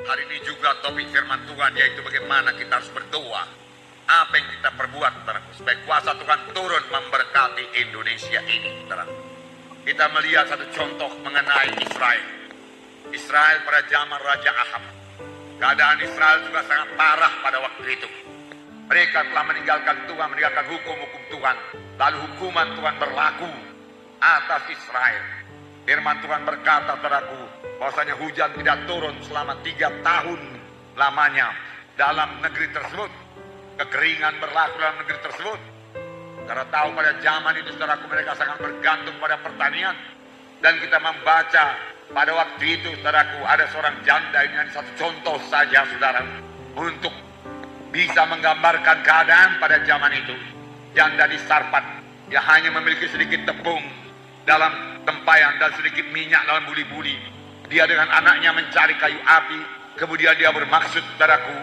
Hari ini juga topik firman Tuhan, yaitu bagaimana kita harus berdoa. Apa yang kita perbuat, saudaraku, supaya kuasa Tuhan turun memberkati Indonesia ini, saudaraku. Kita melihat satu contoh mengenai Israel. Israel pada zaman Raja Ahab. Keadaan Israel juga sangat parah pada waktu itu. Mereka telah meninggalkan Tuhan, meninggalkan hukum-hukum Tuhan. Lalu hukuman Tuhan berlaku atas Israel. Firman Tuhan berkata, saudaraku, bahwasanya hujan tidak turun selama 3 tahun lamanya dalam negeri tersebut. Kekeringan berlaku dalam negeri tersebut. Saudara tahu pada zaman itu, saudaraku, mereka sangat bergantung pada pertanian. Dan kita membaca pada waktu itu, saudaraku, ada seorang janda, ini hanya satu contoh saja, saudara, untuk bisa menggambarkan keadaan pada zaman itu. Janda di Sarfat, dia hanya memiliki sedikit tepung dalam tempayan dan sedikit minyak dalam buli-buli. Dia dengan anaknya mencari kayu api, kemudian dia bermaksud, saudaraku,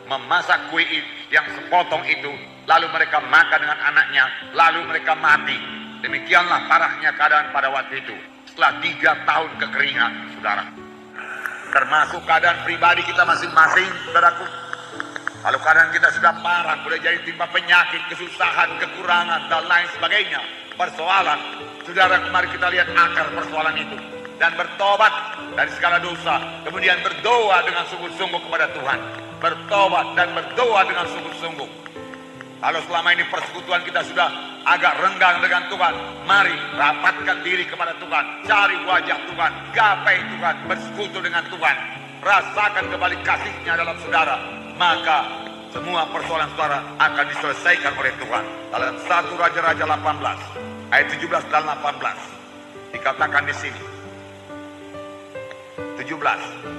memasak kue yang sepotong itu, lalu mereka makan dengan anaknya, lalu mereka mati. Demikianlah parahnya keadaan pada waktu itu. Setelah 3 tahun kekeringan, saudara. Termasuk keadaan pribadi kita masing-masing, saudaraku. Kalau keadaan kita sudah parah, boleh jadi timpa penyakit, kesusahan, kekurangan, dan lain sebagainya, persoalan. Saudara, mari kita lihat akar persoalan itu. Dan bertobat dari segala dosa. Kemudian berdoa dengan sungguh-sungguh kepada Tuhan. Bertobat dan berdoa dengan sungguh-sungguh. Kalau selama ini persekutuan kita sudah agak renggang dengan Tuhan, mari rapatkan diri kepada Tuhan. Cari wajah Tuhan, gapai Tuhan, bersekutu dengan Tuhan. Rasakan kembali kasih-Nya dalam saudara. Maka semua persoalan saudara akan diselesaikan oleh Tuhan. Dalam 1 Raja-Raja 18 ayat 17 dan 18 dikatakan di sini. 17.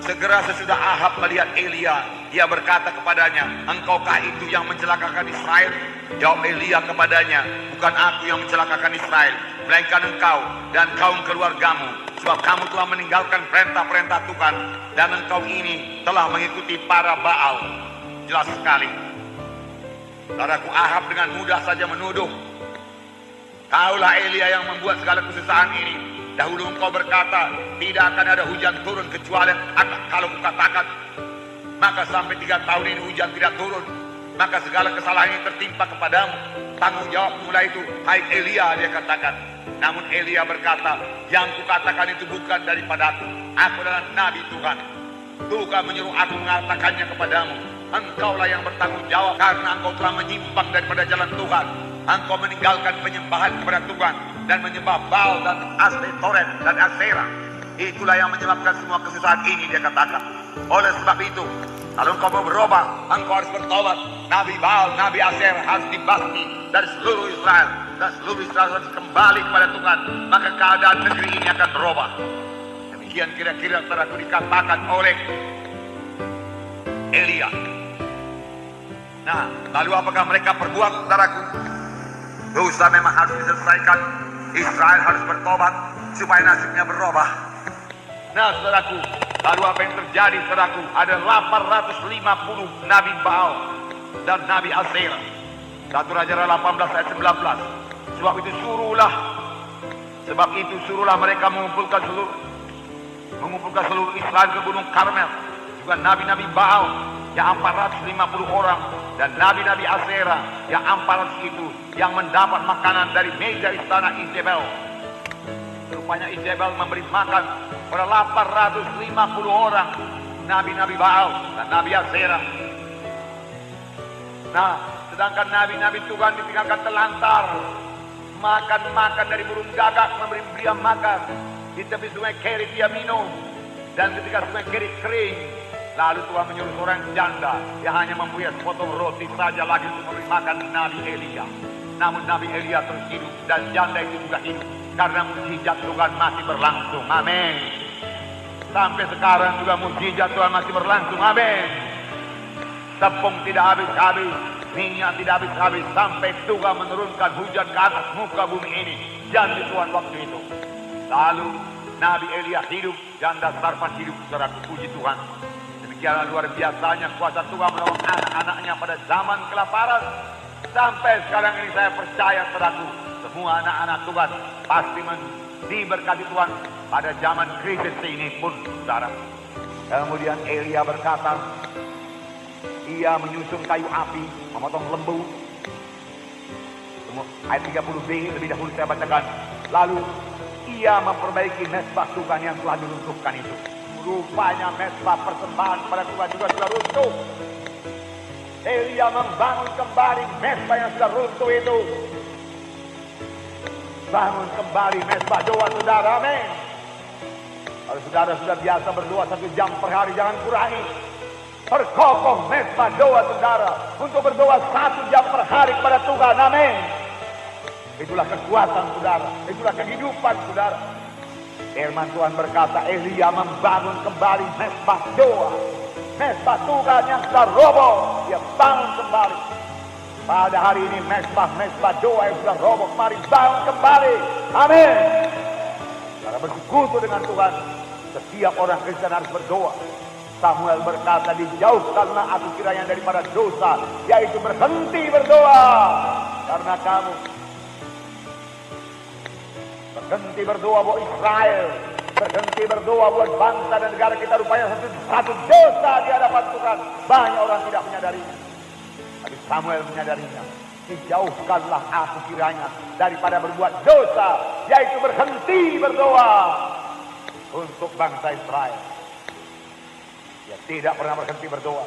Segera sesudah Ahab melihat Elia, dia berkata kepadanya, engkaukah itu yang mencelakakan Israel? Jawab Elia kepadanya, bukan aku yang mencelakakan Israel, melainkan engkau dan kaum keluargamu. Sebab kamu telah meninggalkan perintah-perintah Tuhan, dan engkau ini telah mengikuti para Baal. Jelas sekali. Saudaraku, Ahab dengan mudah saja menuduh, kaulah Elia yang membuat segala kesusahan ini. Dahulu engkau berkata, tidak akan ada hujan turun kecuali kalau kukatakan. Maka sampai 3 tahun ini hujan tidak turun. Maka segala kesalahan ini tertimpa kepadamu. Tanggung jawab mulai itu, hai Elia, dia katakan. Namun Elia berkata, yang kukatakan itu bukan daripada aku. Aku adalah Nabi Tuhan. Tuhan menyuruh aku mengatakannya kepadamu. Engkaulah yang bertanggung jawab karena engkau telah menyimpang daripada jalan Tuhan. Engkau meninggalkan penyembahan kepada Tuhan dan menyembah Baal dan Astoreth dan Asera. Itulah yang menyebabkan semua kesusahan ini, dia katakan. Oleh sebab itu, kalau engkau mau berubah, engkau harus bertobat. Nabi Baal, Nabi Asera harus dibasmi dari seluruh Israel, dan seluruh Israel harus kembali kepada Tuhan. Maka keadaan negeri ini akan berubah. Demikian kira-kira telah dikatakan oleh Elia. Nah, lalu apakah mereka perbuat, saudaraku? Dosa memang harus diselesaikan. Israel harus bertobat supaya nasibnya berubah. Nah, saudaraku, lalu apa yang terjadi, saudaraku? Ada 850 Nabi Baal dan Nabi Asera. 1 Raja 18 ayat 19. Sebab itu suruhlah mereka mengumpulkan seluruh Israel ke Gunung Karmel. Juga nabi-nabi Baal yang 450 orang dan nabi-nabi Asera yang 400 itu yang mendapat makanan dari meja istana Izebel. Rupanya Izebel memberi makan pada 850 orang nabi-nabi Baal dan nabi Asera. Nah, sedangkan nabi-nabi Tuhan ditinggalkan telantar, makan dari burung gagak, memberi dia makan. Di tepi sungai Kerit dia minum, dan ketika sungai Kerit kering, lalu Tuhan menyuruh seorang janda yang hanya mempunyai sepotong roti saja lagi untuk memberi makan Nabi Elia. Namun Nabi Elia terus hidup dan janda itu juga hidup karena mukjizat Tuhan masih berlangsung. Amin. Sampai sekarang juga mukjizat Tuhan masih berlangsung. Amin. Tepung tidak habis-habis, minyak tidak habis-habis sampai Tuhan menurunkan hujan ke atas muka bumi ini. Janji Tuhan waktu itu. Lalu Nabi Elia hidup, janda Sarfat hidup. Saudaraku, puji Tuhan. Demikianlah luar biasanya kuasa Tuhan menolong anak-anaknya pada zaman kelaparan. Sampai sekarang ini saya percaya, saudaraku, semua anak-anak Tuhan pasti diberkati Tuhan pada zaman krisis ini pun, saudara. Kemudian Elia berkata, ia menyusun kayu api, memotong lembu. Ayat 30b lebih dahulu saya bacakan. Lalu ia memperbaiki mesbah Tuhan yang telah diruntuhkan itu. Rupanya mesbah persembahan pada Tuhan juga sudah runtuh. Elia membangun kembali mesbah yang sudah runtuh itu. Bangun kembali mesbah doa saudara, amin. Kalau saudara sudah biasa berdoa 1 jam per hari, jangan kurangi. Perkokoh mesbah doa saudara untuk berdoa 1 jam per hari kepada Tuhan, amin. Itulah kekuatan saudara, itulah kehidupan saudara. Firman Tuhan berkata, Elia membangun kembali mesbah doa, mesbah Tuhan yang sudah roboh, dia bangun kembali. Pada hari ini mesbah doa yang sudah roboh, mari bangun kembali, amin. Karena bersekutu dengan Tuhan, setiap orang Kristen harus berdoa. Samuel berkata, dijauhkanlah aku kiranya daripada dosa, yaitu berhenti berdoa. Karena kamu berhenti berdoa buat Israel, berhenti berdoa buat bangsa dan negara kita, rupanya satu dosa di hadapan Tuhan. Banyak orang tidak menyadarinya, tapi Samuel menyadarinya. Dijauhkanlah aku kiranya daripada berbuat dosa, yaitu berhenti berdoa untuk bangsa Israel. Dia tidak pernah berhenti berdoa.